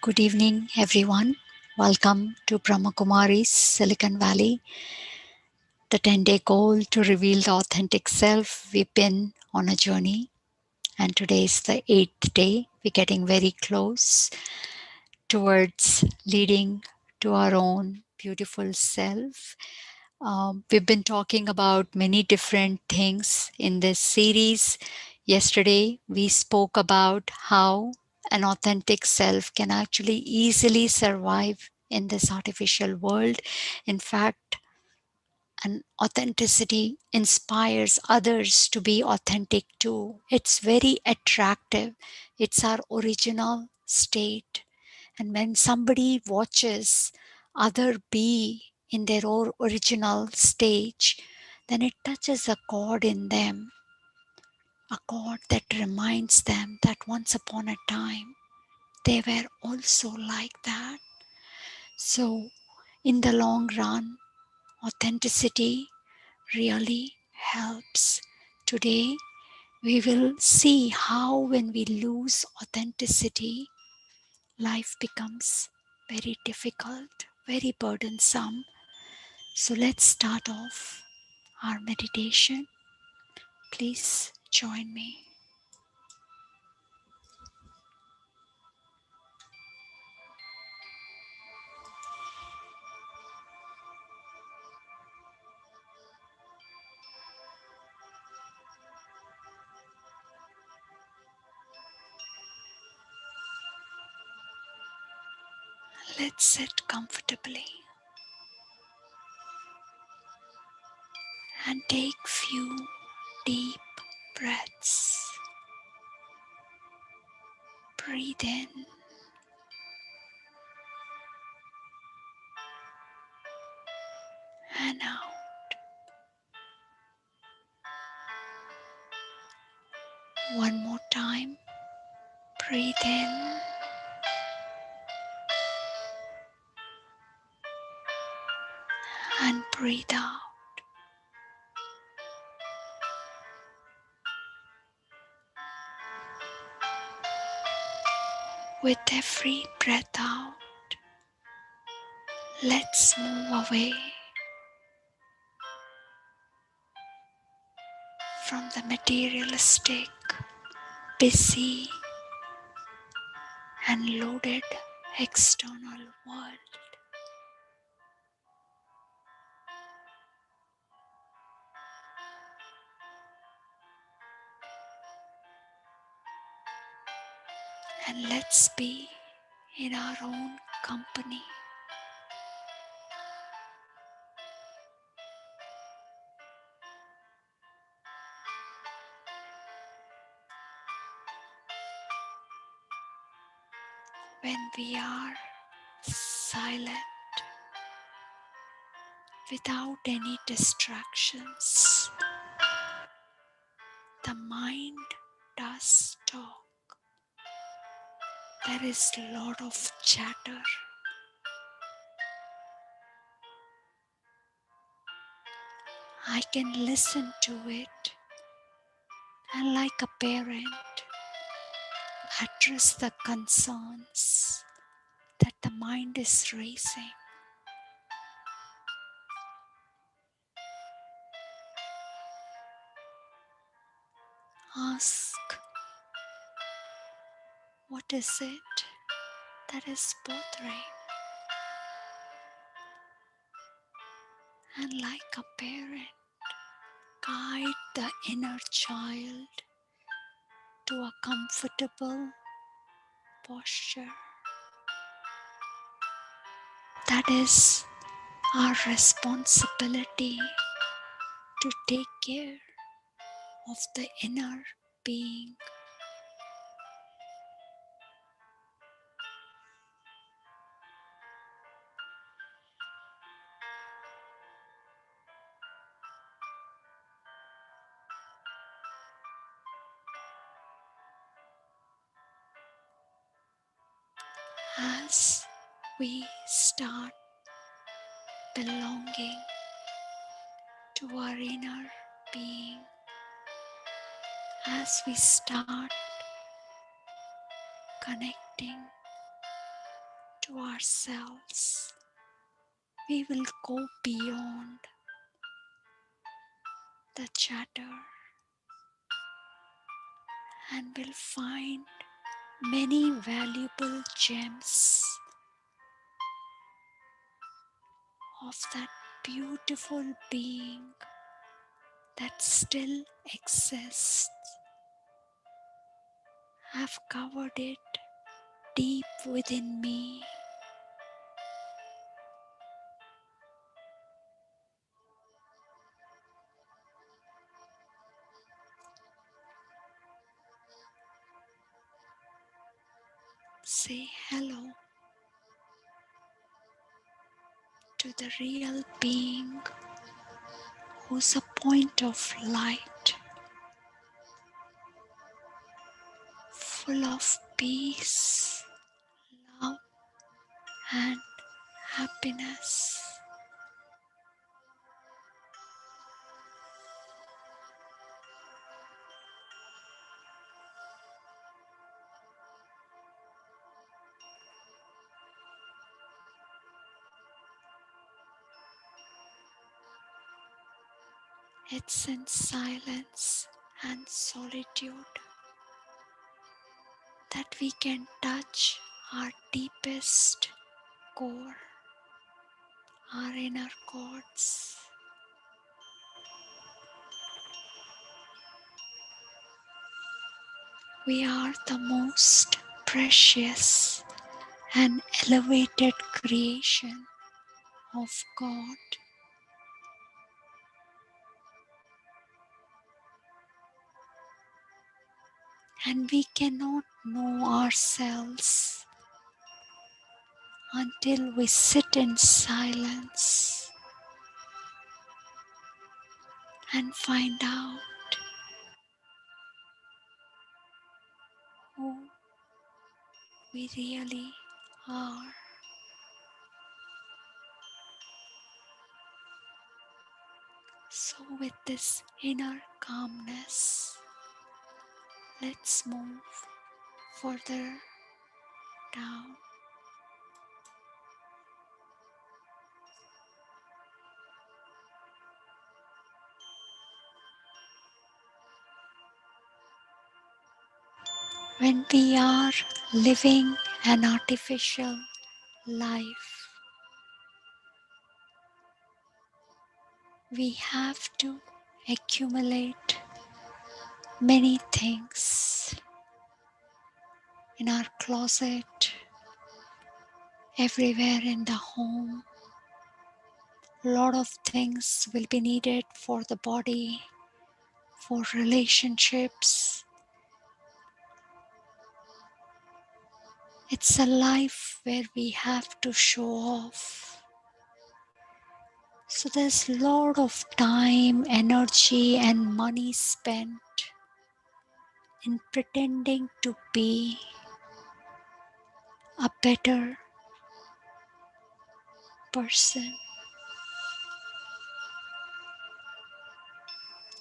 Good evening, everyone. Welcome to Brahma Kumaris, Silicon Valley. The 10-day goal to reveal the authentic self. We've been on a journey, and today is the 8th day. We're getting very close towards leading to our own beautiful self. We've been talking about many different things in this series. Yesterday, we spoke about how an authentic self can actually easily survive in this artificial world. In fact, an authenticity inspires others to be authentic too. It's very attractive. It's our original state. And when somebody watches other be in their own original stage, then it touches a chord in them, a chord that reminds them that once upon a time they were also like that. So, in the long run, authenticity really helps. Today, we will see how when we lose authenticity, life becomes very difficult, very burdensome. So let's start off our meditation. Please join me. Let's sit comfortably and take few deep breaths. Breathe in and out. One more time. Breathe in and breathe out. With every breath out, let's move away from the materialistic, busy, and loaded external world. And let's be in our own company. When we are silent, without any distractions, the mind does talk. There is a lot of chatter. I can listen to it and, like a parent, address the concerns that the mind is raising. Ask, what is it that is bothering? And like a parent, guide the inner child to a comfortable posture. That is our responsibility, to take care of the inner being. As we start belonging to our inner being, as we start connecting to ourselves, we will go beyond the chatter and will find many valuable gems of that beautiful being that still exists. I've covered it deep within me. Say hello to the real being who's a point of light, full of peace, love, and happiness. It's in silence and solitude that we can touch our deepest core, our inner chords. We are the most precious and elevated creation of God, and we cannot know ourselves until we sit in silence and find out who we really are. So, with this inner calmness, let's move further down. When we are living an artificial life, we have to accumulate many things in our closet, everywhere in the home. A lot of things will be needed for the body, for relationships. It's a life where we have to show off. So there's a lot of time, energy, and money spent in pretending to be a better person.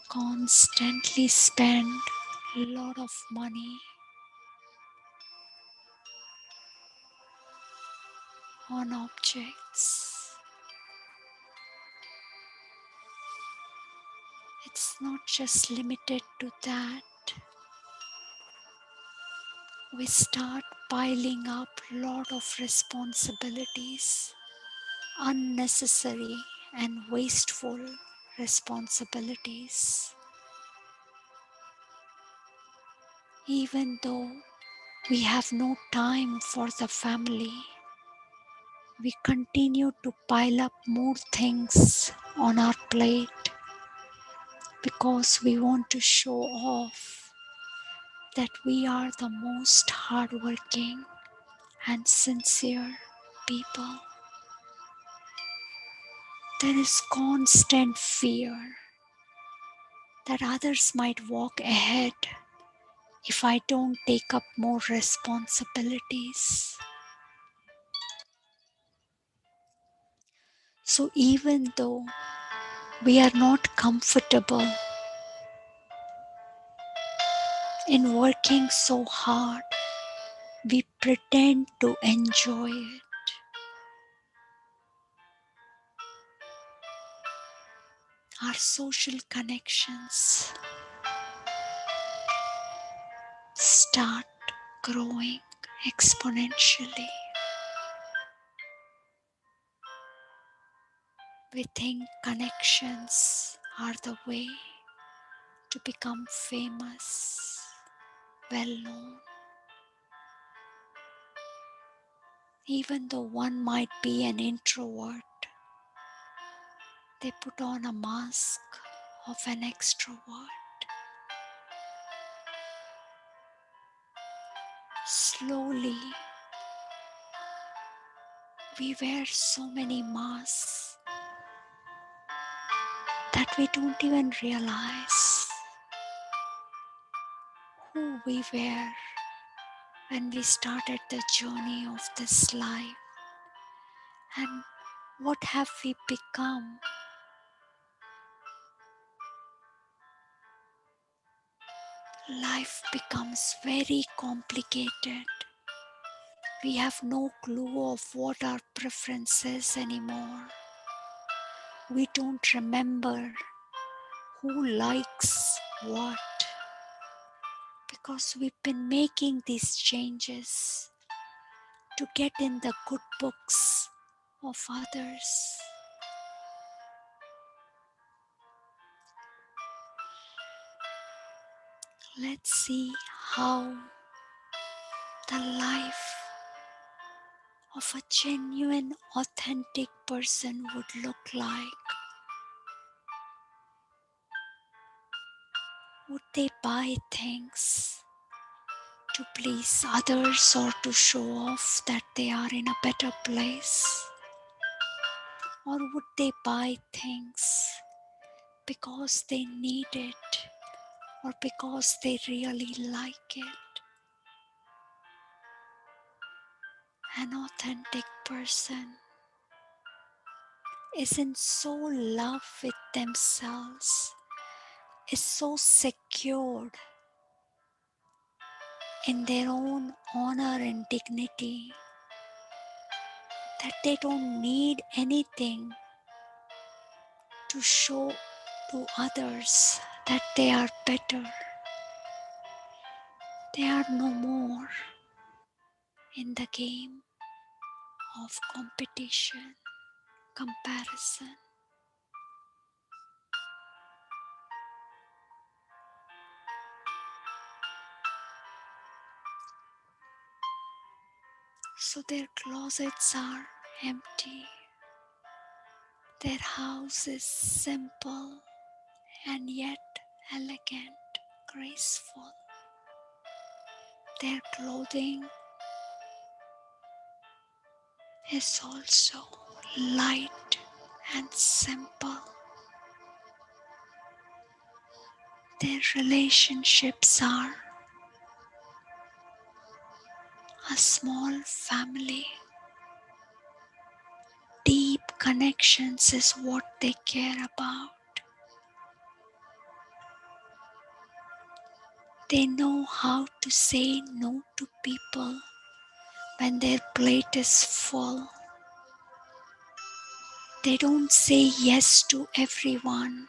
Constantly spend a lot of money on objects. It's not just limited to that. We start piling up a lot of responsibilities, unnecessary and wasteful responsibilities. Even though we have no time for the family, we continue to pile up more things on our plate because we want to show off that we are the most hardworking and sincere people. There is constant fear that others might walk ahead if I don't take up more responsibilities. So even though we are not comfortable in working so hard, we pretend to enjoy it. our social connections start growing exponentially. We think connections are the way to become famous, well known, even though one might be an introvert. They put on a mask of an extrovert. Slowly, we wear so many masks that we don't even realize who we were when we started the journey of this life and what have we become. Life becomes very complicated. We have no clue of what our preferences anymore. We don't remember who likes what because we've been making these changes to get in the good books of others. Let's see how the life of a genuine, authentic person would look like. Would they buy things to please others or to show off that they are in a better place? Or would they buy things because they need it or because they really like it? An authentic person is in so love with themselves, is so secured in their own honor and dignity that they don't need anything to show to others that they are better. They are no more in the game of competition, comparison. So their closets are empty. Their house is simple and yet elegant, graceful. Their clothing is also light and simple. Their relationships are a small family. Deep connections is what they care about. They know how to say no to people when their plate is full. They don't say yes to everyone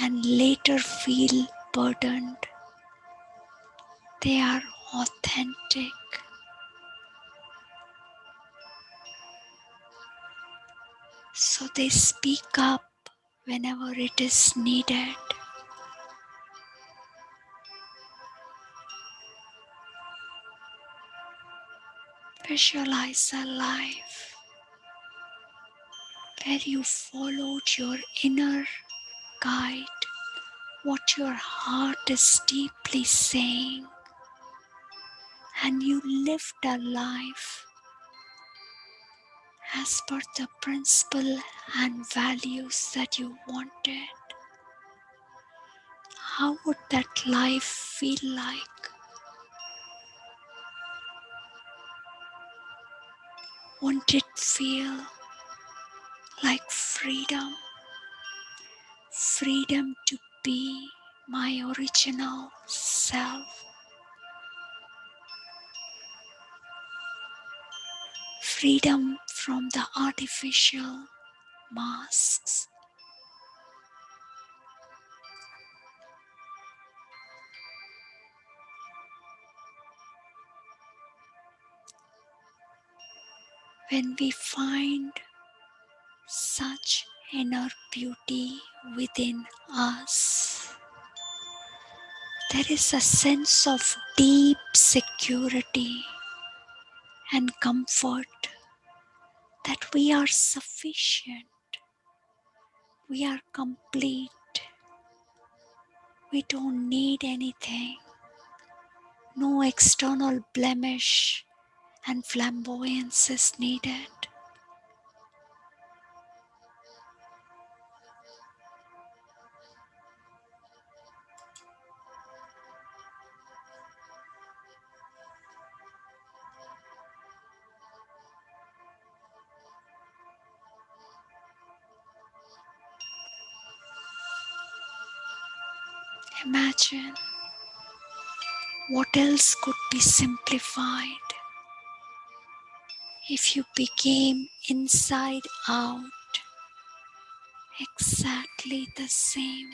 and later feel burdened. They are authentic. So they speak up whenever it is needed. Visualize a life where you followed your inner guide, what your heart is deeply saying, and you lived a life as per the principle and values that you wanted. How would that life feel like? Won't it feel like freedom? Freedom to be my original self. Freedom from the artificial masks. When we find such inner beauty within us, there is a sense of deep security and comfort that we are sufficient, we are complete, we don't need anything, no external blemish and flamboyance is needed. Imagine what else could be simplified if you became inside out exactly the same.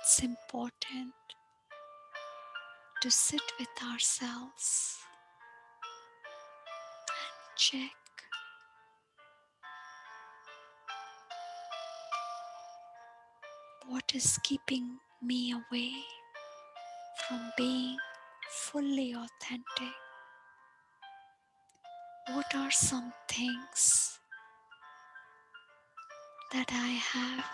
It's important to sit with ourselves, check what is keeping me away from being fully authentic. What are some things that I have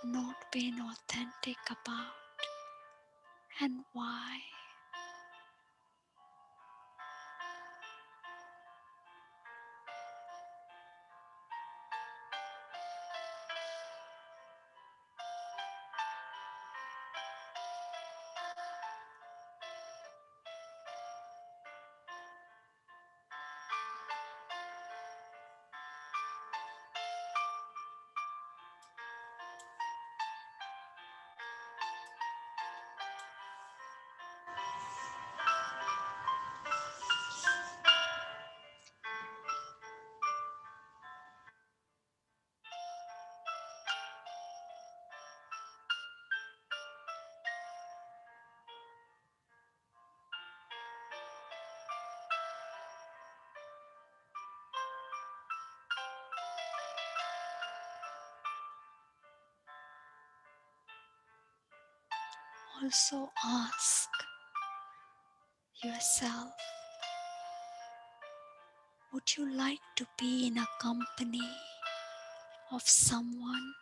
not been authentic about, and why? Also ask yourself, would you like to be in a company of someone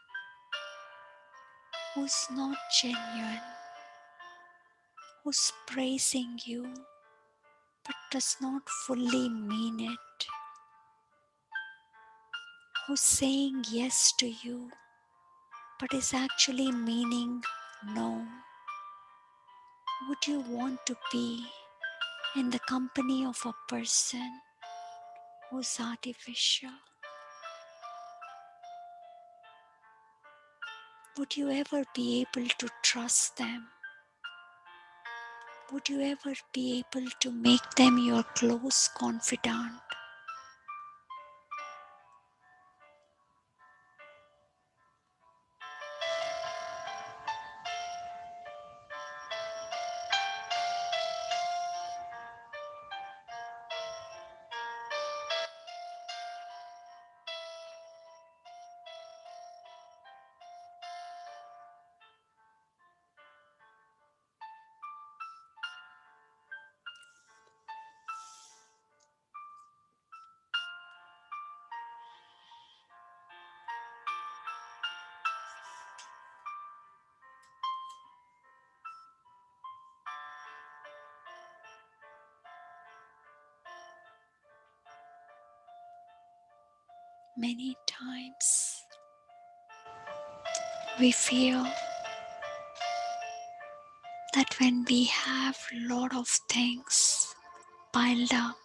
who's not genuine, who's praising you but does not fully mean it, who's saying yes to you but is actually meaning no? Would you want to be in the company of a person who's artificial? Would you ever be able to trust them? Would you ever be able to make them your close confidant? Many times we feel that when we have a lot of things piled up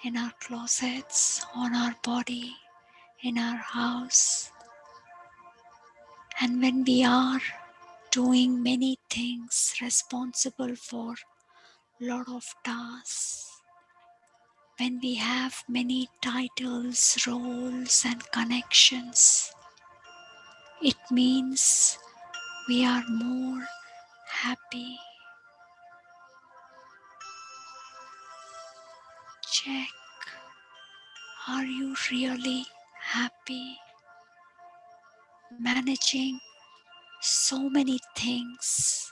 in our closets, on our body, in our house, and when we are doing many things, responsible for a lot of tasks, when we have many titles, roles, and connections, it means we are more happy. Check, are you really happy managing so many things,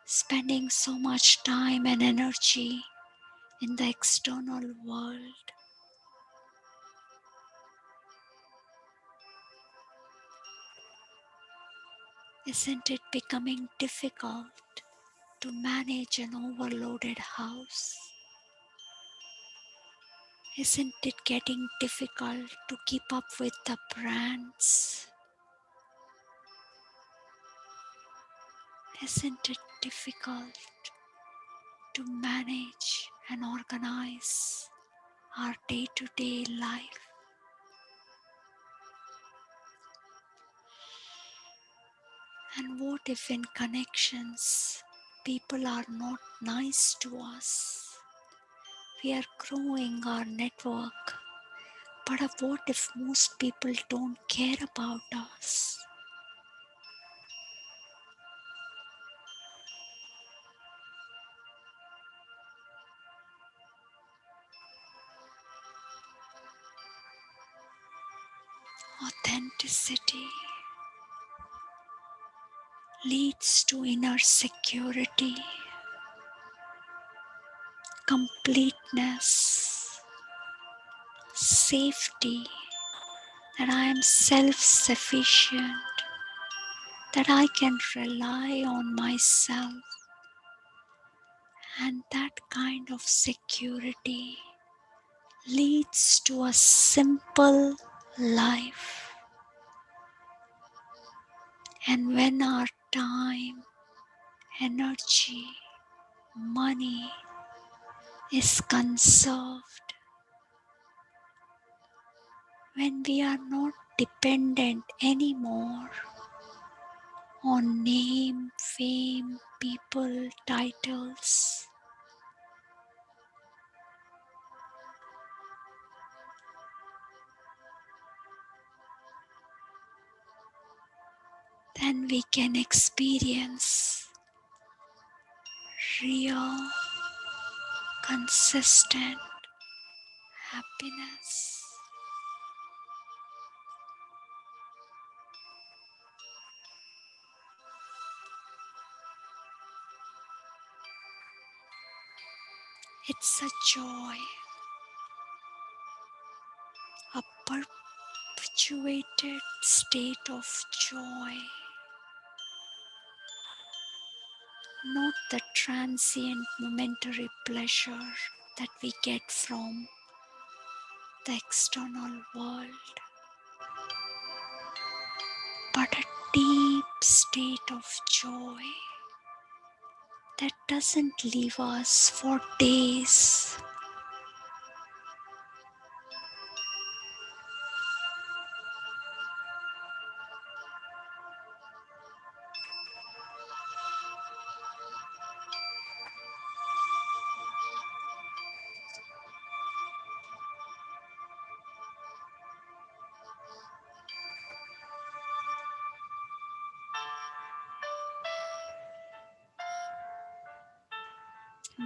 spending so much time and energy in the external world? Isn't it becoming difficult to manage an overloaded house? Isn't it getting difficult to keep up with the brands? Isn't it difficult to manage and organize our day-to-day life? And what if in connections people are not nice to us? We are growing our network, but what if most people don't care about us? Authenticity leads to inner security, completeness, safety, that I am self-sufficient, that I can rely on myself, and that kind of security leads to a simple life. And when our time, energy, money is conserved, when we are not dependent anymore on name, fame, people, titles, then we can experience real, consistent happiness. It's a joy, a perpetuated state of joy, not the transient momentary pleasure that we get from the external world, but a deep state of joy that doesn't leave us for days.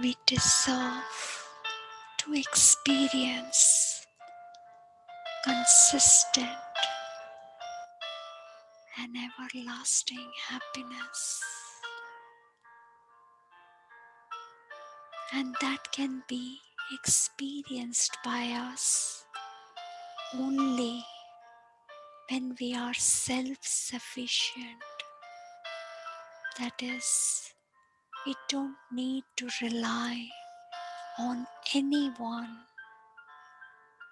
We deserve to experience consistent and everlasting happiness, and that can be experienced by us only when we are self-sufficient. That is, we don't need to rely on anyone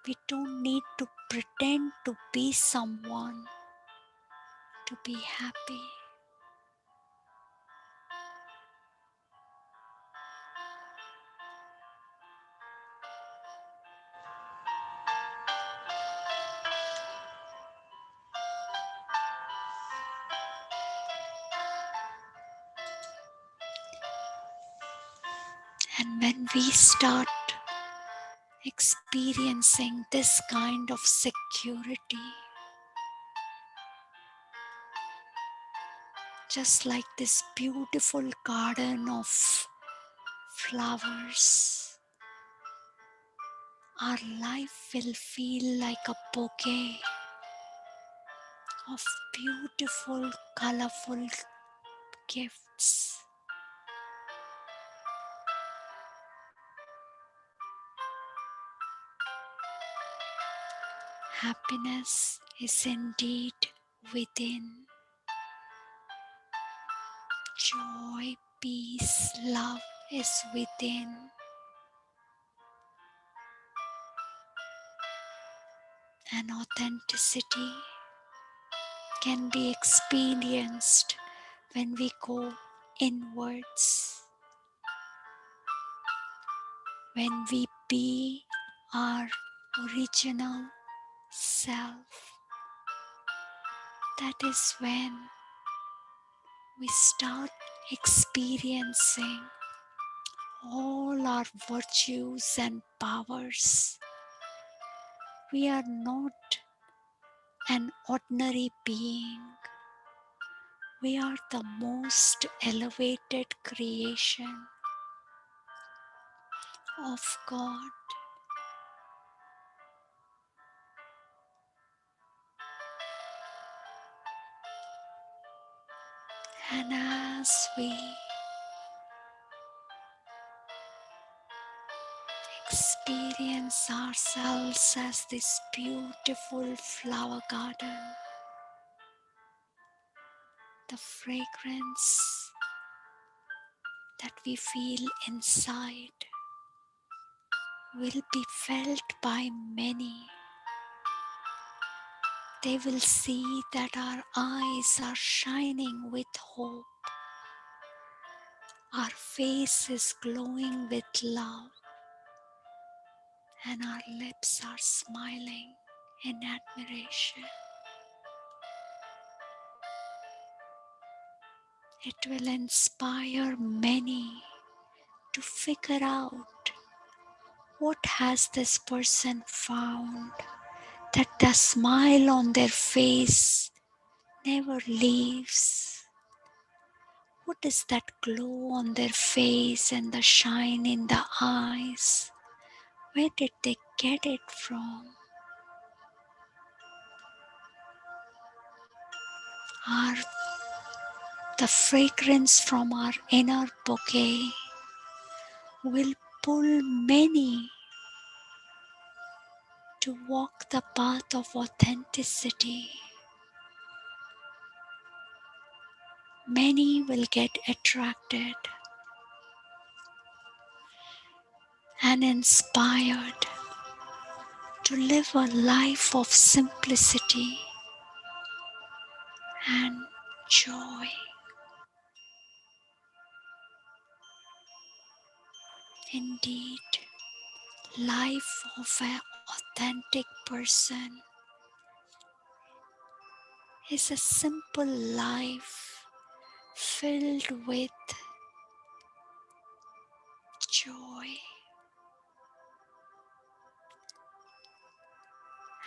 We don't need to pretend to be someone to be happy. And when we start experiencing this kind of security, just like this beautiful garden of flowers, our life will feel like a bouquet of beautiful, colorful gifts. Happiness is indeed within. Joy, peace, love is within. And authenticity can be experienced when we go inwards, when we be our original self. That is when we start experiencing all our virtues and powers. We are not an ordinary being. We are the most elevated creation of God. And as we experience ourselves as this beautiful flower garden, the fragrance that we feel inside will be felt by many. They will see that our eyes are shining with hope. Our face is glowing with love, and our lips are smiling in admiration. It will inspire many to figure out what has this person found that the smile on their face never leaves. What is that glow on their face and the shine in the eyes? Where did they get it from? Our, the fragrance from our inner bouquet will pull many to walk the path of authenticity. Many will get attracted and inspired to live a life of simplicity and joy. Indeed, life of an authentic person is a simple life filled with joy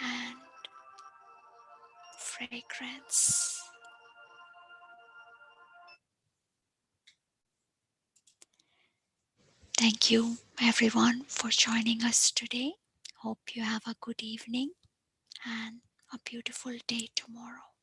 and fragrance. Thank you everyone for joining us today. Hope you have a good evening and a beautiful day tomorrow.